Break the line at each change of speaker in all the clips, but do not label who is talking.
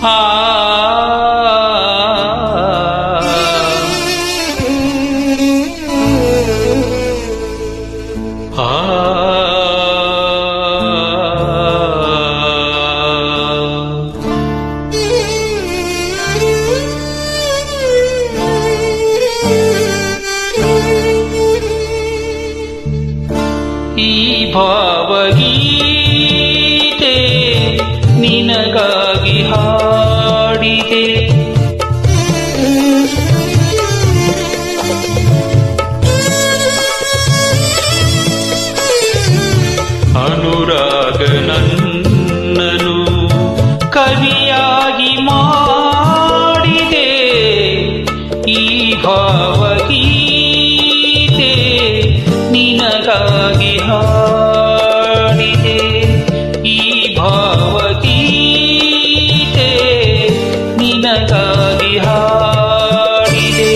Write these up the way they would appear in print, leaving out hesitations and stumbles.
ಆ ಈ ಭಾವಗೀತೆ ನಿನಗಾಗಿ ಹಾಡಿದೆ. ಅನುರಾಗನನ್ನನು ಕವಿಯಾಗಿ ಮಾಡಿದೆ. ಈ ಭಾವಗೀತೆ ನಿನಗಾಗಿ ಹಾಡಿದೆ. ಈ ಭಾವಗೀತೆ ನಿನಗಾಗಿ ಹಾಡಿದೆ.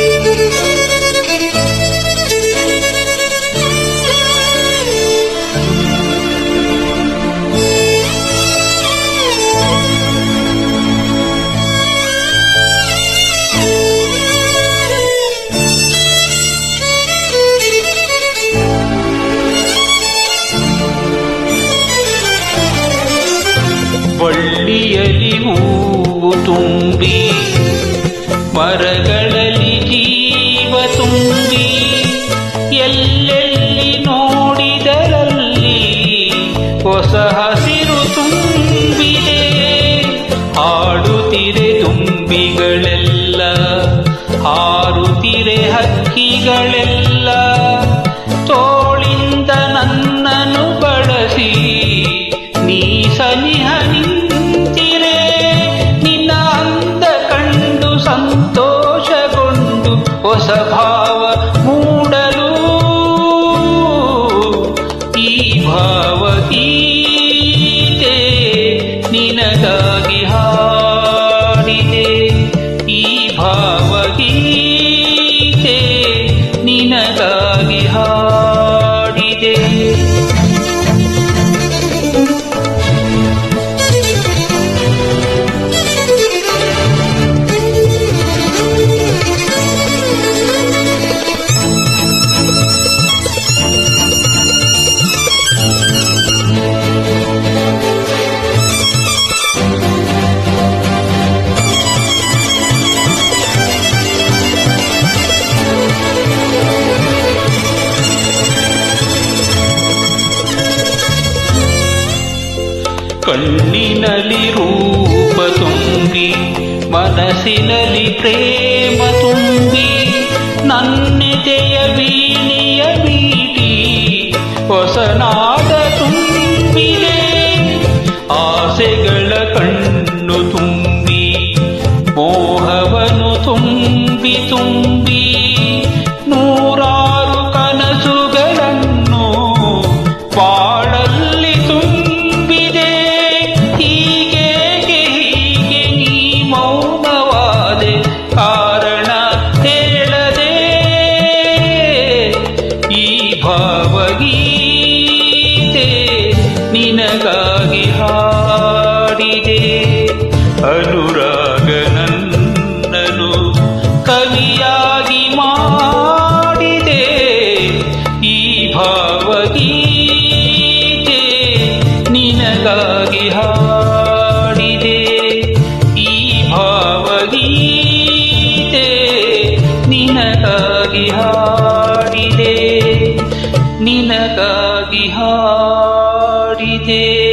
ಬಳ್ಳಿಯಲ್ಲಿ ಹೂವು ತುಂಬಿ ಮರಗಳಲ್ಲಿ ಜೀವ ತುಂಬಿ ಎಲ್ಲೆಲ್ಲಿ ನೋಡಿದರಲ್ಲಿ ಹೊಸ ಹಸಿರು ತುಂಬಿದೆ. ಹಾಡುತ್ತಿರೆ ತುಂಬಿಗಳೆಲ್ಲ, ಹಾರುತ್ತಿರೆ ಹಕ್ಕಿಗಳೆಲ್ಲ, ತೋಳಿಂದ ನನ್ನನ್ನು ಬಳಸಿ ನೀ ಸನಿಹ ನಿಂತಿರೆ. ನಿನ್ನ ಅಂದ ಕಂಡು ಸಂತೋಷಗೊಂಡು ಹೊಸ ಭಾವ ಮೂಡಲು ಈ ಭಾವಗೀತೆ ನಿನಗಾಗಿ ಹಾಡಿದೆ. ಈ ಭಾವಗೀತೆ ನಿನಗಾಗಿ ಹಾಡಿದೆ. ಕಣ್ಣಿನಲ್ಲಿ ರೂಪ ತುಂಬಿ, ಮನಸ್ಸಿನಲ್ಲಿ ಪ್ರೇಮ ತುಂಬಿ, ನನ್ನೆದೆಯ ವೀಣೆಯ ಮೀಟಿ ಹೊಸನಾದ ತುಂಬಿದೆ. ಆಸೆಗಳ ಕಣ್ಣು ತುಂಬಿ, ಮೋಹವನು ತುಂಬಿ ತುಂಬಿ, ನೂರಾರು ಕನಸುಗಳನ್ನು ಬಾಳಲ್ಲಿ ತುಂಬಿದೆ. ಹೀಗೆ ನೀ ಮೌನವಾದೆ, ಕಾರಣ ಹೇಳದೆ. ಈ ಭಾವಗೀತೆ ನಿನಗಾಗಿ ಹಾಡಿದೆ. ಅನುರಾಗನನ್ನನು ಕವಿಯಾಗಿ ಮಾಡಿದೆ. ಈ ಭಾವಗೀತೆ ನಿನಗಾಗಿ ಹಾಡಿದೆ. ಈ ಭಾವಗೀತೆ ನಿನಗಾಗಿ ಹಾಡಿದೆ. ನಿನಗಾಗಿ ಹಾಡಿದೆ.